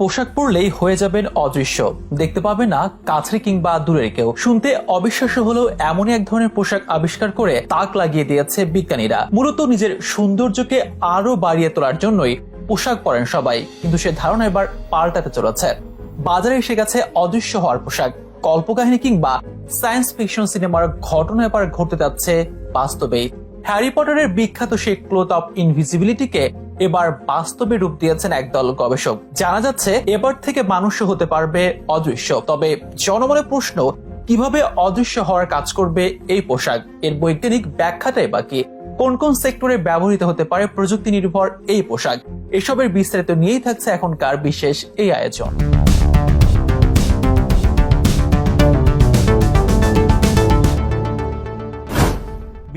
পোশাক পরলেই হয়ে যাবেন অদৃশ্য, দেখতে পাবে না কাছের কিংবা দূরের কেউ। শুনতে অবিশ্বাস্য হলেও এমনই এক ধরনের পোশাক আবিষ্কার করে তাক লাগিয়ে দিয়েছে বিজ্ঞানীরা। মূলত নিজের সৌন্দর্যকে আরো বাড়িয়ে তোলার জন্যই পোশাক পরেন সবাই, কিন্তু সে ধারণা এবার পাল্টাতে চলেছে। বাজারে এসে গেছে অদৃশ্য হওয়ার পোশাক। কল্পকাহিনী কিংবা সায়েন্স ফিকশন সিনেমার ঘটনা এবার ঘটতে যাচ্ছে বাস্তবেই। হ্যারি পটারের বিখ্যাত সেই ক্লোথ অফ ইনভিজিবিলিটিকে এবার বাস্তবে রূপ দিয়েছেন একদল গবেষক। জানা যাচ্ছে এবার থেকে মানুষও হতে পারবে অদৃশ্য। তবে জনমনে প্রশ্ন, কিভাবে অদৃশ্য হওয়ার কাজ করবে এই পোশাক? এর বৈজ্ঞানিক ব্যাখ্যাটাই বাকি। কোন কোন সেক্টরে ব্যবহৃত হতে পারে প্রযুক্তি নির্ভর এই পোশাক? এসবের বিস্তারিত নিয়েই থাকছে এখনকার বিশেষ এই আয়োজন।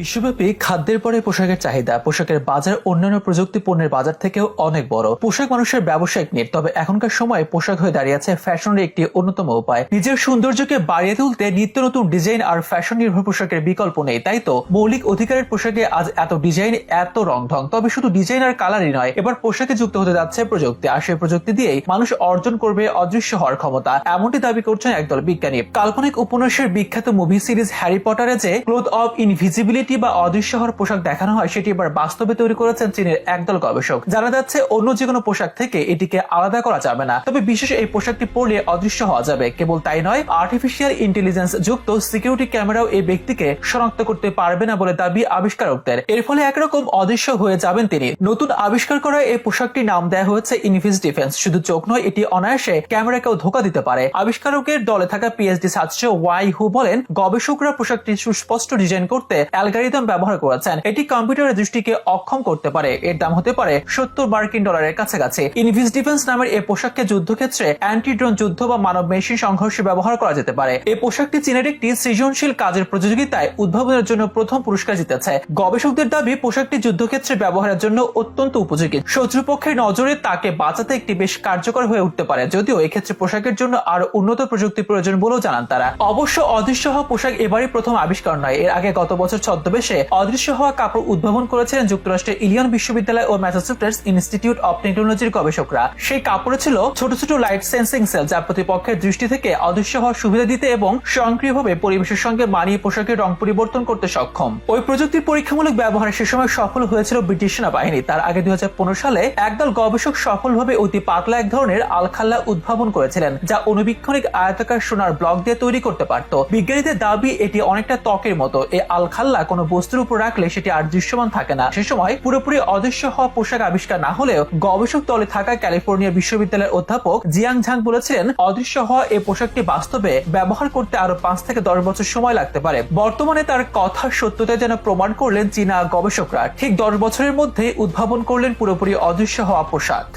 বিশ্বব্যাপী খাদ্যের পরে পোশাকের চাহিদা। পোশাকের বাজার অন্যান্য প্রযুক্তি পণ্যের বাজার থেকেও অনেক বড়। পোশাক মানুষের ব্যবসায়িক নিট, তবে এখনকার সময় পোশাক হয়ে দাঁড়িয়েছে ফ্যাশনের একটি অন্যতম উপায়। নিজের সৌন্দর্যকে বাড়িয়ে তুলতে নিত্য নতুন ডিজাইন আর ফ্যাশন নির্ভর পোশাকের বিকল্প নেই। তাই তো মৌলিক অধিকারের পোশাকে আজ এত ডিজাইন, এত রং ঢং। তবে শুধু ডিজাইন আর কালারই নয়, এবার পোশাকে যুক্ত হতে যাচ্ছে প্রযুক্তি। আর সেই প্রযুক্তি দিয়েই মানুষ অর্জন করবে অদৃশ্য হওয়ার ক্ষমতা, এমনটি দাবি করছেন একদল বিজ্ঞানী। কাল্পনিক উপন্যাসের বিখ্যাত মুভি সিরিজ হ্যারি পটারে যে ক্লোথ অফ ইনভিজিবিলিটি বা অদৃশ্য হওয়ার পোশাক দেখানো হয়, সেটি এবার বাস্তবে তৈরি করেছেন চীনের একদল গবেষক। জানা যাচ্ছে অন্য যে কোনো পোশাক থেকে এটিকে আলাদা করা যাবে না, তবে বিশেষ এই পোশাকটি পরলে অদৃশ্য হওয়া যাবে। কেবল তাই নয়, আর্টিফিশিয়াল ইন্টেলিজেন্স যুক্ত সিকিউরিটি ক্যামেরাও এই ব্যক্তিকে শনাক্ত করতে পারবে না বলে দাবি আবিষ্কারকদের। এর ফলে একরকম অদৃশ্য হয়ে যাবেন তিনি। নতুন আবিষ্কার করা এই পোশাকটির নাম দেওয়া হয়েছে ইনভিজ ডিফেন্স। শুধু চোখ নয়, এটি অনায়াসে ক্যামেরাকেও ধোঁকা দিতে পারে। আবিষ্কারকের দলে থাকা পিএইচডি ছাত্র ওয়াই হু বলেন, গবেষকরা পোশাকটি সুস্পষ্ট ডিজাইন করতে অ্যালগরিদম ব্যবহার করেছেন। এটি কম্পিউটারের দৃষ্টিকে অক্ষম করতে পারে। এর দাম হতে পারে $70 কাছাকাছি। ইনভিজ ডিফেন্স নামের এই পোশাককে যুদ্ধক্ষেত্রে অ্যান্টি ড্রোন যুদ্ধ বা মানব মেশিন সংঘর্ষে ব্যবহার করা যেতে পারে। এই পোশাকটি চীনের একটি সৃজনশীল কাজের প্রতিযোগিতায় উদ্ভাবনের জন্য প্রথম পুরস্কার জিতেছে। গবেষকদের দাবি, পোশাকটি যুদ্ধক্ষেত্রে ব্যবহারের জন্য অত্যন্ত উপযোগী। শত্রুপক্ষের নজরে তাকে বাঁচাতে একটি বেশ কার্যকর হয়ে উঠতে পারে, যদিও এক্ষেত্রে পোশাকের জন্য আরো উন্নত প্রযুক্তি প্রয়োজন বলেও জানান তারা। অবশ্য অদৃশ্য হওয়া পোশাক এবারই প্রথম আবিষ্কার নয়। এর আগে গত বছর ছদ্মবেশে অদৃশ্য হওয়া কাপড় উদ্ভাবন করেছিলেন যুক্তরাষ্ট্রের ইলিয়ন বিশ্ববিদ্যালয় ও ম্যাসাচুসেটস ইনস্টিটিউট অব টেকনোলজির গবেষকরা। সেই কাপড়ে ছিল ছোট ছোট লাইট সেন্সিং সেল, যা প্রতিপক্ষের দৃষ্টি থেকে অদৃশ্য হওয়ার সুবিধা দিতে এবং স্বয়ংক্রিয়ভাবে পরিবেশের সঙ্গে মানিয়ে পোশাকের রং পরিবর্তন করতে সক্ষম। ওই প্রযুক্তির পরীক্ষামূলক ব্যবহারে সে সময় সফল হয়েছিল ব্রিটিশ সেনাবাহিনী। তার আগে 2015 সালে একদল গবেষক সফলভাবে অতি পাতলা এক ধরনের আলখাল্লা উদ্ভাবন করেছিলেন, যা অনুবীক্ষণিক আয়তাকার সোনার ব্লক দিয়ে তৈরি করতে পারত। বিজ্ঞানীদের দাবি, এটি অনেকটা ত্বকের মতো। এই আলখাল্লা কোনো বস্তুর উপর রাখলে সেটি আর দৃশ্যমান থাকে না। সে সময় পুরোপুরি অদৃশ্য হওয়া পোশাক আবিষ্কার না হলেও গবেষক দলে থাকা ক্যালিফোর্নিয়া বিশ্ববিদ্যালয়ের অধ্যাপক জিয়াং ঝাং বলেছিলেন, অদৃশ্য হওয়া এই পোশাকটি বাস্তবে ব্যবহার করতে আরো 5 থেকে 10 বছর সময় লাগতে পারে। বর্তমানে তার কথার সত্যতা যেন প্রমাণ করলেন চীনা গবেষকরা। ঠিক 10 বছরের মধ্যে উদ্ভাবন করলেন পুরোপুরি অদৃশ্য হওয়া পোশাক।